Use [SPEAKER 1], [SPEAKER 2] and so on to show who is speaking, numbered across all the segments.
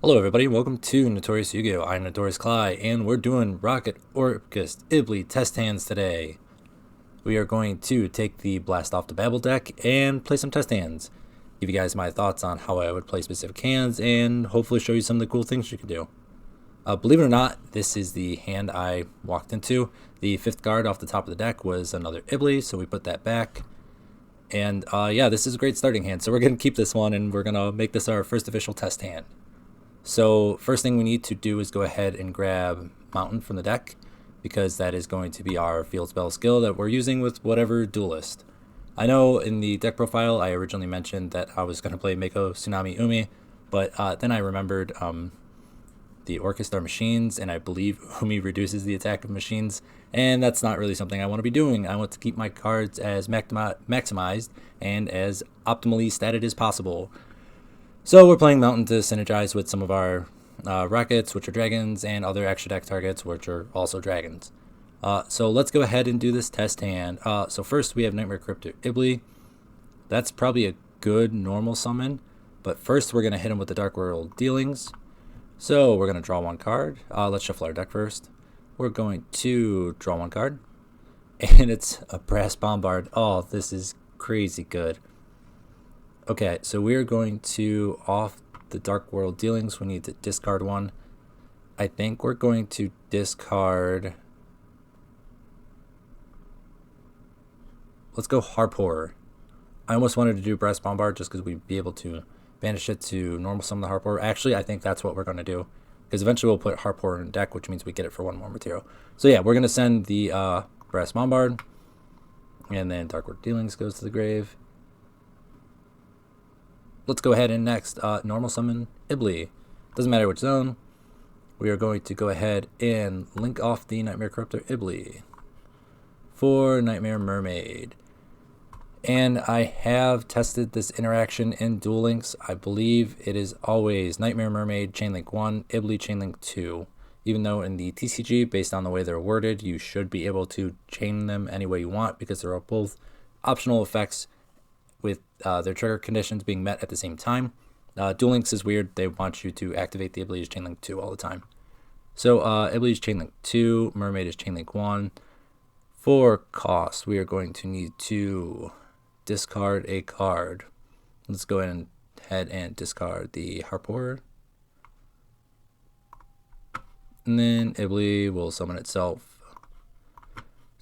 [SPEAKER 1] Hello everybody, welcome to Notorious Yu-Gi-Oh! I'm Notorious Cly, and we're doing Rokket, Orcust, Ibli test hands today. We are going to take the Blast Off the Babel deck and play some test hands. Give you guys my thoughts on how I would play specific hands, and hopefully show you some of the cool things you can do. Believe it or not, this is the hand I walked into. The 5th card off the top of the deck was another Ibli, so we put that back. And yeah, this is a great starting hand, so we're going to keep this one, and we're going to make this our first official test hand. So first thing we need to do is go ahead and grab Mountain from the deck, because that is going to be our field spell skill that we're using with whatever duelist. I know in the deck profile I originally mentioned that I was going to play Mako Tsunami Umi, but then I remembered the Orcust are machines, and I believe Umi reduces the attack of machines, and that's not really something I want to be doing. I want to keep my cards as maximized and as optimally statted as possible. So we're playing Mountain to synergize with some of our Rockets, which are dragons, and other extra deck targets, which are also dragons. So let's go ahead and do this test hand. So first we have Nightmare Crypto Ibli. That's probably a good normal summon, but first we're going to hit him with the Dark World Dealings. So we're going to draw one card. Let's shuffle our deck first. We're going to draw one card, and it's a Brass Bombard. Oh, this is crazy good. Okay, so we're going to, off the Dark World Dealings, we need to discard one. I think we're going to discard... Let's go Harp Horror. I almost wanted to do Brass Bombard just because we'd be able to banish it to normal summon the Harp Horror. Actually, I think that's what we're going to do, because eventually we'll put Harp Horror in the deck, which means we get it for one more material. So yeah, we're going to send the Brass Bombard, and then Dark World Dealings goes to the grave. Let's go ahead and next normal summon Ibli. Doesn't matter which zone. We are going to go ahead and link off the Nightmare Corruptor Ibli for Nightmare Mermaid. And I have tested this interaction in Duel Links. I believe it is always Nightmare Mermaid Chainlink 1, Ibli Chainlink 2. Even though in the TCG, based on the way they're worded, you should be able to chain them any way you want, because they're both optional effects with their trigger conditions being met at the same time. Duel Links is weird. They want you to activate the Iblis Chainlink 2 all the time. So Iblis Chainlink 2, Mermaid is Chainlink 1. For cost, we are going to need to discard a card. Let's go ahead and discard the Harp Horror. And then Iblis will summon itself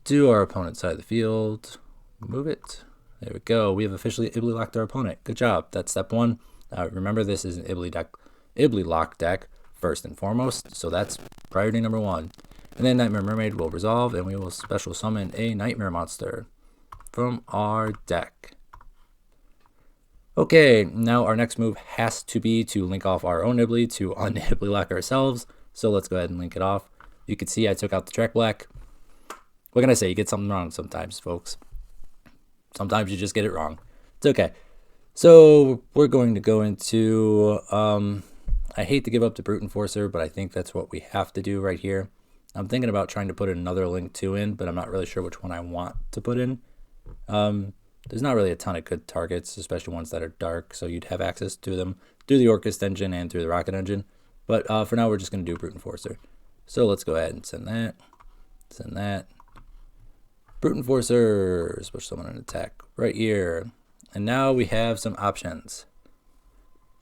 [SPEAKER 1] to our opponent's side of the field. Move it. There we go. We have officially Ibli locked our opponent. Good job. That's step one. Remember, this is an Ibli lock deck first and foremost. So that's priority number one. And then Nightmare Mermaid will resolve, and we will special summon a Nightmare monster from our deck. Okay, now our next move has to be to link off our own Ibli to un-Ibli lock ourselves. So let's go ahead and link it off. You can see I took out the track black. What can I say? You get something wrong sometimes, folks. Sometimes you just get it wrong. It's okay. So we're going to go into, I hate to give up the Brute Enforcer, but I think that's what we have to do right here. I'm thinking about trying to put another Link 2 in, but I'm not really sure which one I want to put in. There's not really a ton of good targets, especially ones that are dark, so you'd have access to them through the Orcust engine and through the Rokket engine. But for now, we're just going to do Brute Enforcer. So let's go ahead and send that. Send that. Brute Enforcer, special summon an attack right here. And now we have some options.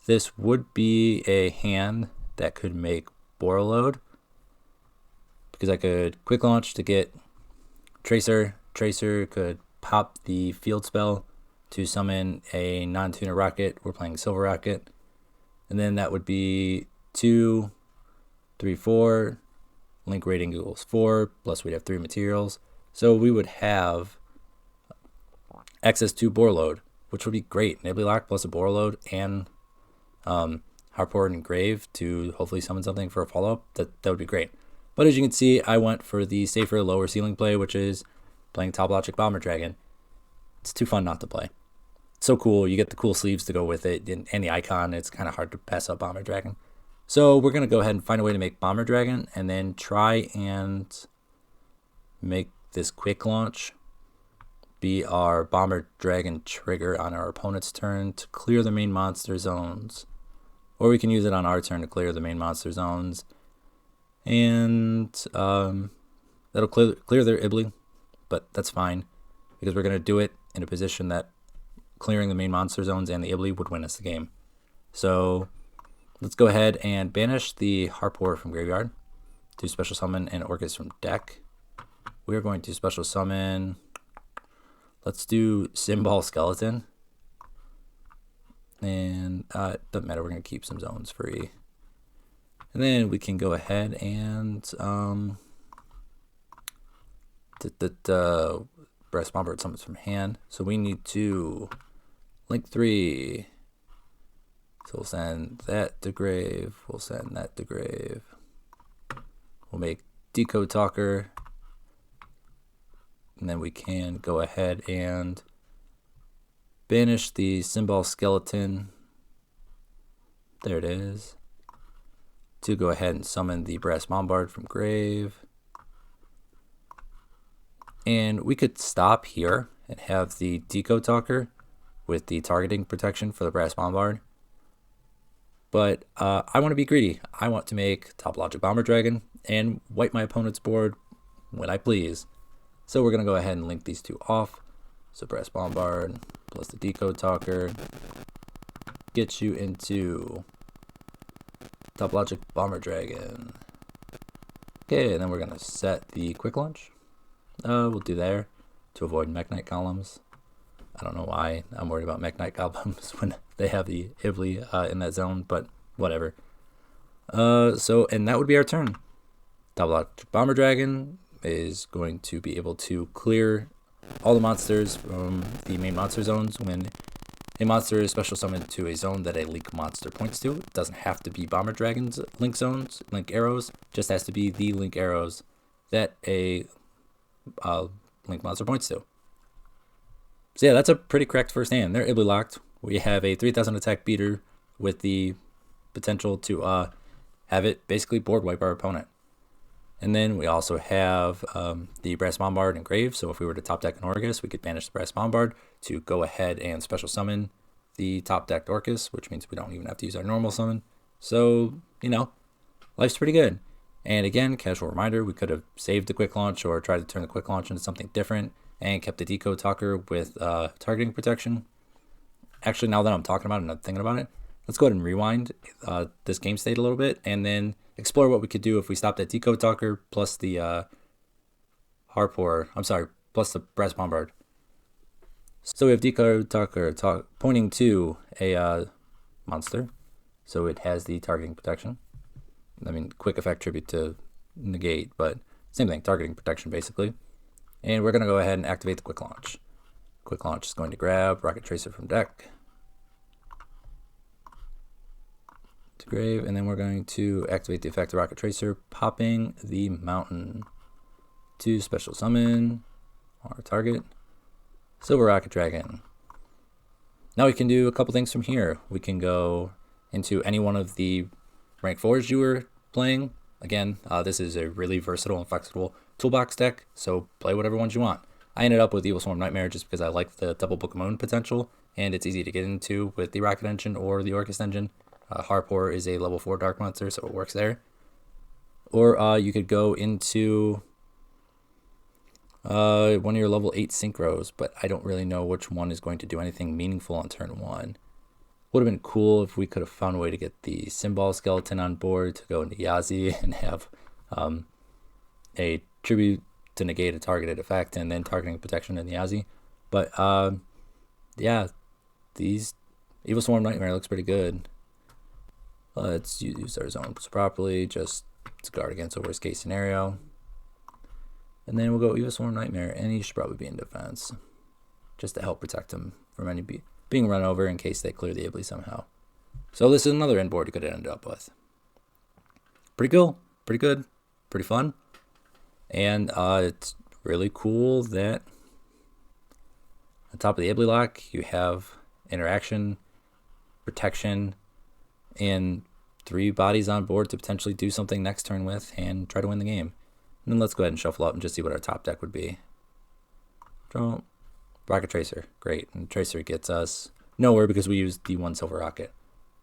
[SPEAKER 1] This would be a hand that could make Borreload, because I could quick launch to get Tracer. Tracer could pop the field spell to summon a non-tuner Rokket. We're playing Silver Rokket. And then that would be 2, 3, 4. Link rating equals 4, plus we'd have 3 materials. So we would have access to Borreload, which would be great. Ibli lock plus a Borreload and Harp Horror and Grave to hopefully summon something for a follow-up. That would be great. But as you can see, I went for the safer lower ceiling play, which is playing Top Logic Bomber Dragon. It's too fun not to play. It's so cool. You get the cool sleeves to go with it and the icon. It's kind of hard to pass up Bomber Dragon. So we're going to go ahead and find a way to make Bomber Dragon, and then try and make this quick launch be our Bomber Dragon trigger on our opponent's turn to clear the main monster zones or we can use it on our turn to clear the main monster zones, and that'll clear their Ibli, but that's fine because we're going to do it in a position that clearing the main monster zones and the Ibli would win us the game. So let's go ahead and banish the Harpor from graveyard to special summon an Orcust from deck. We're going to special summon, let's do Symbol Skeleton. And it doesn't matter, we're going to keep some zones free. And then we can go ahead and Brass Bombard summons from hand. So we need to link 3. So we'll send that to grave. We'll send that to grave. We'll make Decode Talker. And then we can go ahead and banish the Symbol Skeleton. There it is. To go ahead and summon the Brass Bombard from grave. And we could stop here and have the Decode Talker with the targeting protection for the Brass Bombard. But I want to be greedy. I want to make Topologic Bomber Dragon and wipe my opponent's board when I please. So we're going to go ahead and link these two off. So Brass Bombard plus the Decode Talker gets you into Topologic Bomber Dragon. Okay, and then we're going to set the Quick Launch. We'll do there to avoid Mech Knight columns. I don't know why I'm worried about Mech Knight columns when they have the Ibli in that zone, but whatever. And that would be our turn. Topologic Bomber Dragon is going to be able to clear all the monsters from the main monster zones when a monster is special summoned to a zone that a link monster points to. It doesn't have to be Bomber Dragon's link zones, link arrows. It just has to be the link arrows that a link monster points to. So yeah, that's a pretty correct first hand. They're Ibli locked. We have a 3000 attack beater with the potential to have it basically board wipe our opponent. And then we also have the Brass Bombard and Grave. So if we were to top deck an Orcust, we could banish the Brass Bombard to go ahead and special summon the top decked Orcust, which means we don't even have to use our normal summon. So, you know, life's pretty good. And again, casual reminder, we could have saved the Quick Launch or tried to turn the Quick Launch into something different and kept the Decode Talker with targeting protection. Actually, now that I'm talking about it and I'm thinking about it, let's go ahead and rewind this game state a little bit and then explore what we could do if we stopped at Decode Talker plus the plus the Brass Bombard. So we have Decode Talker pointing to a monster, so it has the targeting protection. I mean, quick effect tribute to negate, but same thing, targeting protection basically. And we're going to go ahead and activate the Quick Launch. Quick Launch is going to grab Rokket Tracer from deck to grave, and then we're going to activate the effect of Rokket Tracer, popping the Mountain to special summon our target, Silver Rokket Dragon. Now we can do a couple things from here. We can go into any one of the rank 4s you were playing. Again, this is a really versatile and flexible toolbox deck, so play whatever ones you want. I ended up with Evil Swarm Nightmare just because I like the double Book of Moon potential, and it's easy to get into with the Rokket engine or the Orcust engine. Harpor is a level 4 dark monster, so it works there. Or you could go into one of your level 8 synchros, but I don't really know which one is going to do anything meaningful on turn 1. Would have been cool if we could have found a way to get the Symbol Skeleton on board to go into Yazi and have a tribute to negate a targeted effect and then targeting protection in Yazi. But yeah, these Evil Swarm Nightmare looks pretty good. Let's use our zones properly, just to guard against a worst case scenario. And then we'll go Evil Swarm Nightmare, and he should probably be in defense, just to help protect him from any being run over in case they clear the Ibli somehow. So this is another end board you could end up with. Pretty cool, pretty good, pretty fun. And it's really cool that on top of the Ibli lock, you have interaction, protection, and 3 bodies on board to potentially do something next turn with and try to win the game. And then let's go ahead and shuffle up and just see what our top deck would be. Draw. Rokket Tracer, great. And Tracer gets us nowhere because we used the 1 silver rocket.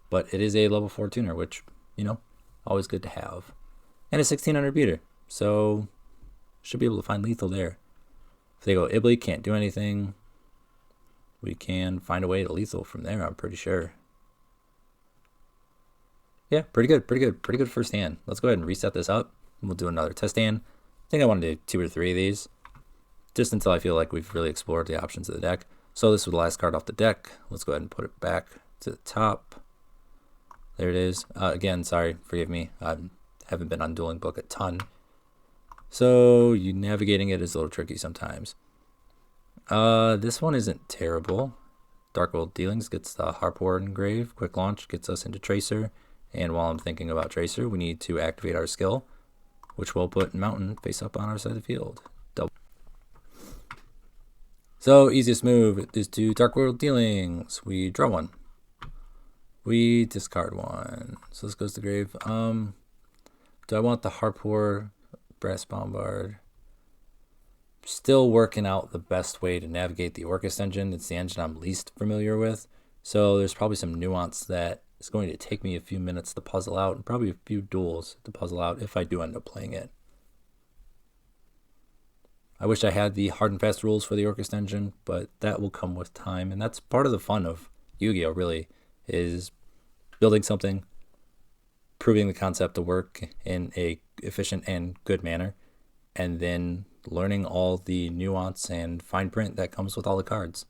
[SPEAKER 1] but it is a level 4 tuner, which, you know, always good to have. And a 1600 beater, so should be able to find lethal there. If they go Ibly, can't do anything. We can find a way to lethal from there, I'm pretty sure. Yeah, pretty good first hand. Let's go ahead and reset this up. We'll do another test hand. I think I want to do 2 or 3 of these, just until I feel like we've really explored the options of the deck. So this was the last card off the deck. Let's go ahead and put it back to the top. There it is. Again, sorry, forgive me. I haven't been on Dueling Book a ton, so you navigating it is a little tricky sometimes. This one isn't terrible. Dark World Dealings gets the Harpor Engrave. Quick Launch gets us into Tracer. And while I'm thinking about Tracer, we need to activate our skill, which will put Mountain face up on our side of the field. Double. So easiest move is to Dark World Dealings. We draw 1. We discard 1. So this goes to grave. Do I want the Harpor, Brass Bombard? Still working out the best way to navigate the Orcust engine. It's the engine I'm least familiar with. So there's probably some nuance that is going to take me a few minutes to puzzle out, and probably a few duels to puzzle out if I do end up playing it. I wish I had the hard and fast rules for the Orcust engine, but that will come with time, and that's part of the fun of Yu-Gi-Oh! Really, is building something, proving the concept to work in a efficient and good manner, and then learning all the nuance and fine print that comes with all the cards.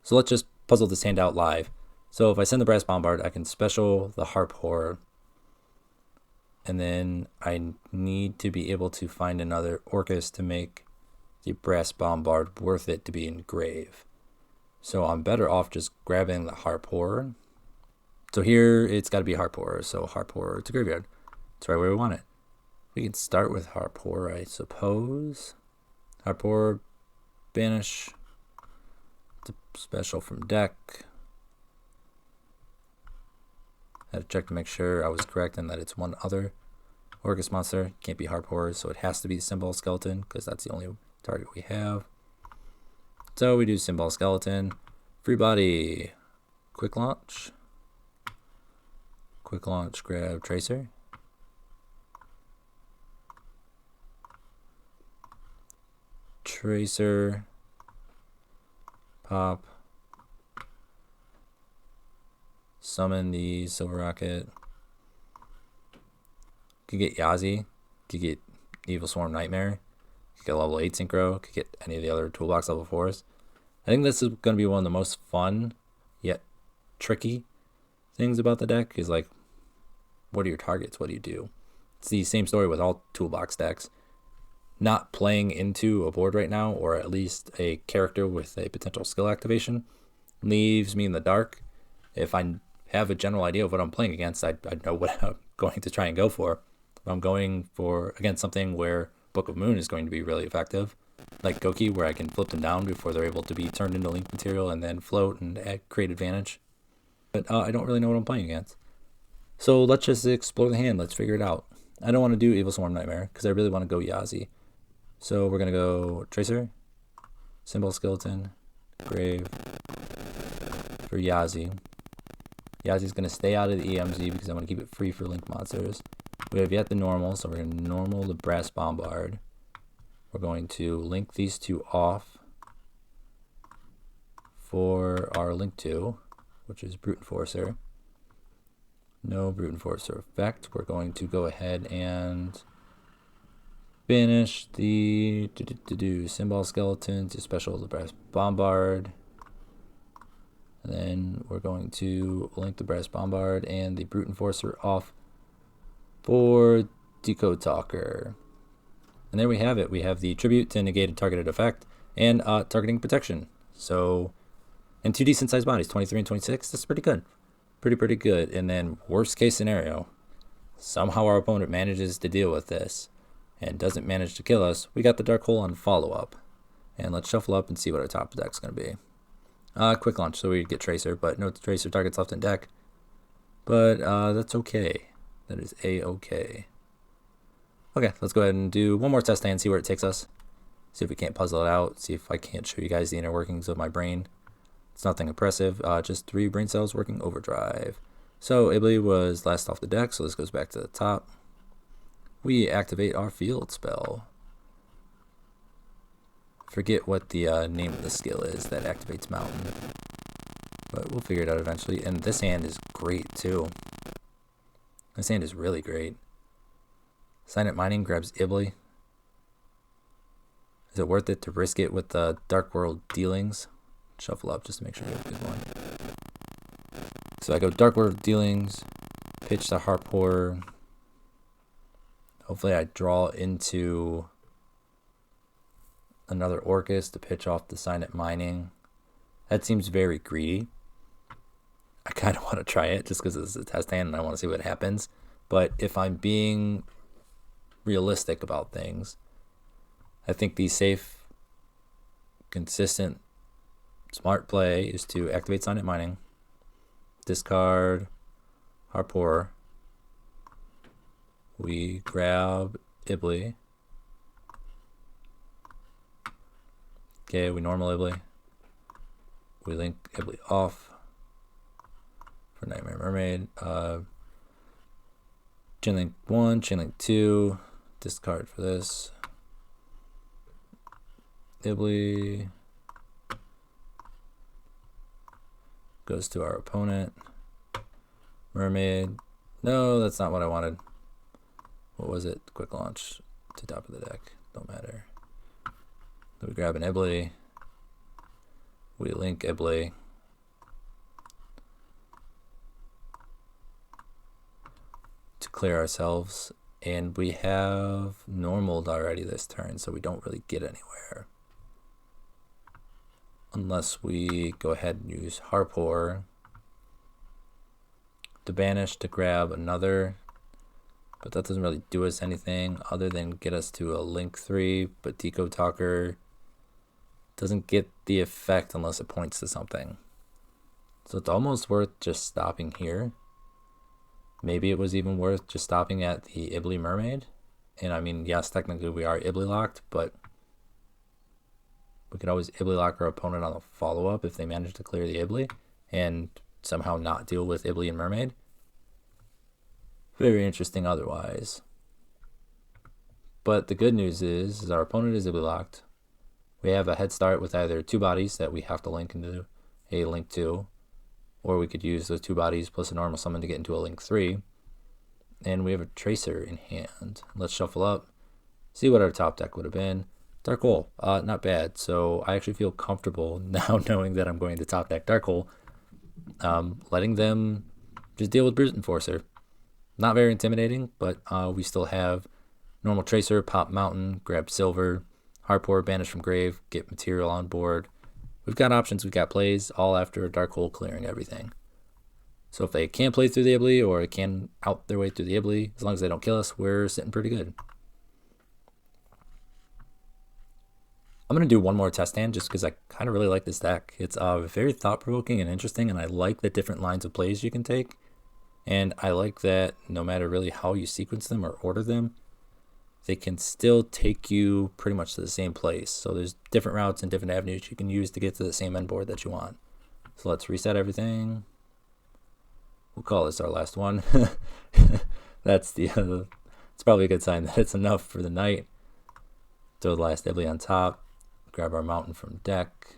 [SPEAKER 1] So let's just puzzle this hand out live. So if I send the Brass Bombard, I can special the Harpor, and then I need to be able to find another Orcust to make the Brass Bombard worth it to be engrave. So I'm better off just grabbing the Harpor. So here it's got to be Harpor, so Harpor to graveyard. That's right where we want it. We can start with Harpor, I suppose. Harpor, banish, special from deck. I had to check to make sure I was correct and that it's one other Orcust monster. Can't be Harpor, so it has to be Symbol Skeleton because that's the only target we have. So we do Symbol Skeleton. Free body. Quick launch. Quick launch, grab Tracer. Tracer. Pop. Summon the Silver Rokket. Could get Yazi. Could get Evil Swarm Nightmare. Could get level 8 Synchro. Could get any of the other toolbox level 4s. I think this is going to be one of the most fun, yet tricky things about the deck is like, what are your targets? What do you do? It's the same story with all toolbox decks. Not playing into a board right now, or at least a character with a potential skill activation, leaves me in the dark. If I have a general idea of what I'm playing against, I know what I'm going to try and go for. If I'm going for, against something where Book of Moon is going to be really effective, like Goki, where I can flip them down before they're able to be turned into link material and then float and create advantage. But I don't really know what I'm playing against. So let's just explore the hand. Let's figure it out. I don't want to do Evil Swarm Nightmare because I really want to go Yazi. So we're going to go Tracer, Symbol Skeleton, Grave for Yazi. Yazi's going to stay out of the EMZ because I want to keep it free for link monsters. We have yet the normal, so we're going to normal the Brass Bombard. We're going to link these two off for our link 2, which is Brute Enforcer. No Brute Enforcer effect. We're going to go ahead and banish the Symbol Skeleton to special the Brass Bombard. And then we're going to link the Brass Bombard and the Brute Enforcer off for Decode Talker. And there we have it. We have the Tribute to negate a targeted effect and targeting protection. So, and 2 decent sized bodies, 23 and 26. That's pretty good. Pretty good. And then worst case scenario, somehow our opponent manages to deal with this and doesn't manage to kill us. We got the Dark Hole on follow up. And let's shuffle up and see what our top deck's going to be. Quick launch, so we get Tracer, but no Tracer targets left in deck. But that's okay. That is a-okay. Okay, let's go ahead and do one more test hand, see where it takes us. See if we can't puzzle it out, see if I can't show you guys the inner workings of my brain. It's nothing impressive, just 3 brain cells working overdrive. So Ibli was last off the deck, so this goes back to the top. We activate our field spell. Forget what the name of the skill is that activates Mountain, but we'll figure it out eventually. And this hand is great too. This hand is really great. Signet Mining grabs Ibli. Is it worth it to risk it with the Dark World Dealings? Shuffle up just to make sure we have a good one. So I go Dark World Dealings, pitch the Harp Horror. Hopefully I draw into another Orcust to pitch off the Signet Mining. That seems very greedy. I kind of want to try it just because it's a test hand and I want to see what happens. But if I'm being realistic about things, I think the safe, consistent, smart play is to activate Signet Mining, discard Harp Horror. We grab Ibli. Okay, we normal Ibli. We link Ibli off for Nightmare Mermaid. Chainlink 1, Chainlink 2, discard for this. Ibli goes to our opponent. Mermaid. No, that's not what I wanted. What was it? Quick launch to top of the deck. Don't matter. We grab an Ibli. We link Ibli. To clear ourselves. And we have normaled already this turn, so we don't really get anywhere. Unless we go ahead and use Harp Horror to banish to grab another. But that doesn't really do us anything other than get us to a link 3. But Deco Talker doesn't get the effect unless it points to something. So it's almost worth just stopping here. Maybe it was even worth just stopping at the Ibli Mermaid. And I mean, yes, technically we are Ibli locked, but we could always Ibli lock our opponent on the follow-up if they manage to clear the Ibli and somehow not deal with Ibli and Mermaid. Very interesting otherwise. But the good news is our opponent is Ibli locked. We have a head start with either 2 bodies that we have to link into a link 2, or we could use those 2 bodies plus a normal summon to get into a link 3. And we have a Tracer in hand. Let's shuffle up, see what our top deck would have been. Dark Hole, not bad. So I actually feel comfortable now knowing that I'm going to top deck Dark Hole. Letting them just deal with Brute Enforcer. Not very intimidating, but we still have normal Tracer, pop Mountain, grab Silver, Harp Horror, banish from grave, get material on board. We've got options, we've got plays, all after Dark Hole clearing everything. So if they can't play through the Ibli or can out their way through the Ibli, as long as they don't kill us, we're sitting pretty good. I'm going to do one more test hand just because I kind of really like this deck. It's very thought-provoking and interesting, and I like the different lines of plays you can take. And I like that no matter really how you sequence them or order them, they can still take you pretty much to the same place. So there's different routes and different avenues you can use to get to the same end board that you want. So let's reset everything. We'll call this our last one. That's it's probably a good sign that it's enough for the night. Throw the last Ibli on top. Grab our Mountain from deck.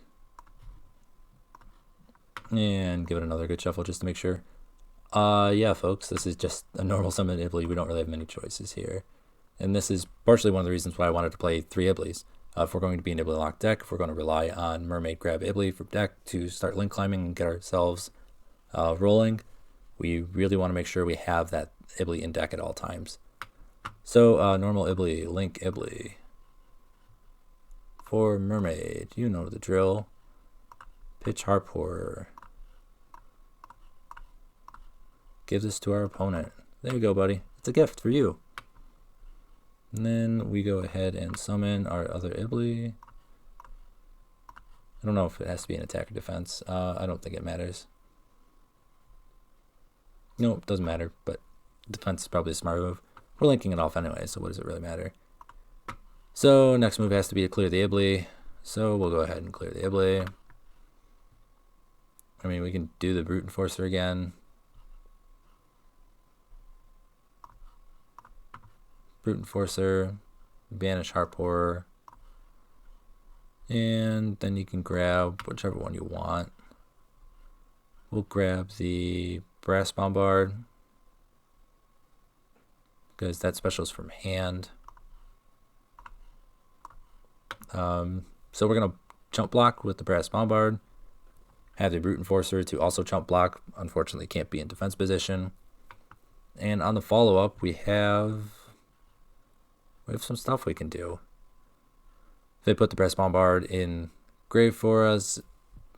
[SPEAKER 1] And give it another good shuffle just to make sure. Yeah, folks, this is just a normal summon Ibli. We don't really have many choices here. And this is partially one of the reasons why I wanted to play 3 Iblis. If we're going to be an Ibli locked deck, if we're going to rely on Mermaid grab Ibli from deck to start link climbing and get ourselves rolling, we really want to make sure we have that Ibli in deck at all times. So normal Ibli, link Ibli. For Mermaid, you know the drill. Pitch Harp Horror. Give this to our opponent. There you go, buddy. It's a gift for you. And then we go ahead and summon our other Ibli. I don't know if it has to be an attack or defense. I don't think it matters. No, it doesn't matter, but defense is probably a smart move. We're linking it off anyway, so what does it really matter? So next move has to be to clear the Ibli. So we'll go ahead and clear the Ibli. mean, we can do the Brute Enforcer again. Brute Enforcer, banish Harp Horror, and then you can grab whichever one you want. We'll grab the Brass Bombard, because that special is from hand. So we're going to jump block with the Brass Bombard, have the Brute Enforcer to also jump block. Unfortunately, can't be in defense position. And on the follow-up, we have some stuff we can do. If they put the Brass Bombard in grave for us,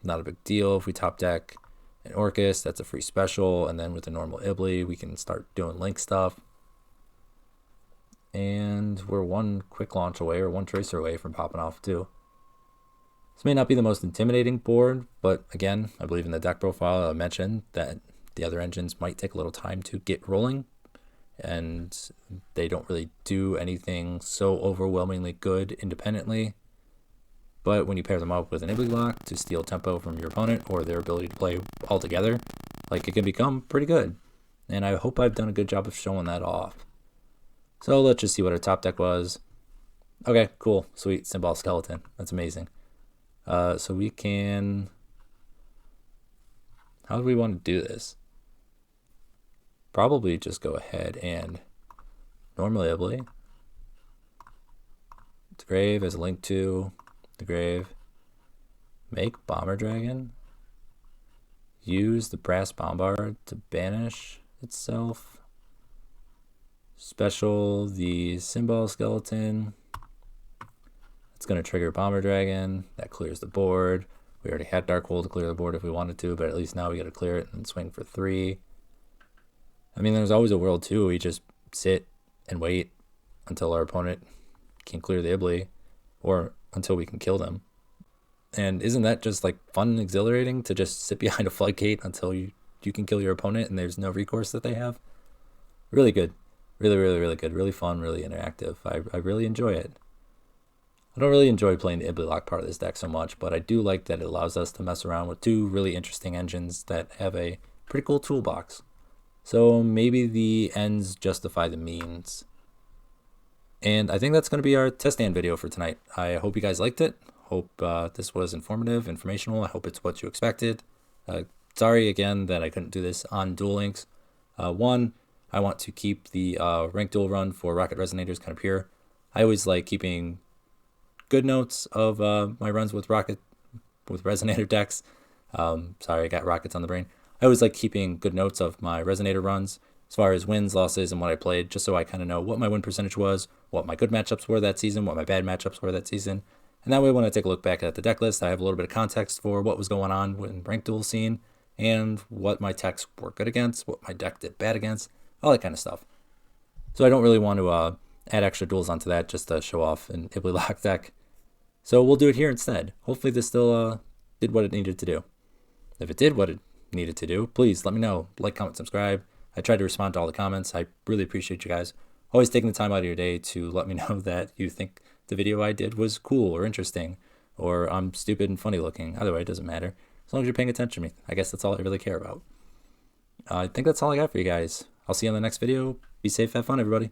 [SPEAKER 1] not a big deal. If we top deck an Orcust, that's a free special. And then with the normal Ibly, we can start doing link stuff. And we're one quick launch away, or one tracer away from popping off too. This may not be the most intimidating board, but again, I believe in the deck profile I mentioned that the other engines might take a little time to get rolling, and they don't really do anything so overwhelmingly good independently. But when you pair them up with an Ibly lock to steal tempo from your opponent, or their ability to play all together, like, it can become pretty good. And I hope I've done a good job of showing that off. So let's just see what our top deck was. Okay, cool, sweet, Symbol Skeleton. That's amazing. So we can... How do we want to do this? Probably just go ahead and normally Ibly. The grave as a link to the grave. Make Bomber Dragon. Use the Brass Bombard to banish itself. Special the Symbol Skeleton. It's going to trigger Bomber Dragon. That clears the board. We already had Dark Hole to clear the board if we wanted to, but at least now we got to clear it and swing for 3. I mean, there's always a world too. We just sit and wait until our opponent can clear the Ibly, or until we can kill them. And isn't that just like fun and exhilarating to just sit behind a floodgate until you can kill your opponent and there's no recourse that they have? Really good. Really, really, really good. Really fun, really interactive. I really enjoy it. I don't really enjoy playing the Ibly lock part of this deck so much, but I do like that it allows us to mess around with 2 really interesting engines that have a pretty cool toolbox. So maybe the ends justify the means. And I think that's going to be our test stand video for tonight. I hope you guys liked it. Hope this was informative, informational. I hope it's what you expected. Sorry again that I couldn't do this on Duel Links. One, I want to keep the rank duel run for Rokket Resonators kind of pure. I always like keeping good notes of my runs with Resonator decks. Sorry, I got Rockets on the brain. I always like keeping good notes of my Resonator runs as far as wins, losses, and what I played, just so I kind of know what my win percentage was, what my good matchups were that season, what my bad matchups were that season. And that way, when I take a look back at the deck list, I have a little bit of context for what was going on in rank duel scene, and what my techs were good against, what my deck did bad against, all that kind of stuff. So I don't really want to add extra duels onto that just to show off an Ibly lock deck. So we'll do it here instead. Hopefully this still did what it needed to do. If it did what it needed to do, please let me know. Like, comment, subscribe. I try to respond to all the comments. I really appreciate you guys always taking the time out of your day to let me know that you think the video I did was cool or interesting, or I'm stupid and funny looking. Either way, it doesn't matter. As long as you're paying attention to me. I guess that's all I really care about. I think that's all I got for you guys. I'll see you on the next video. Be safe, have fun, everybody.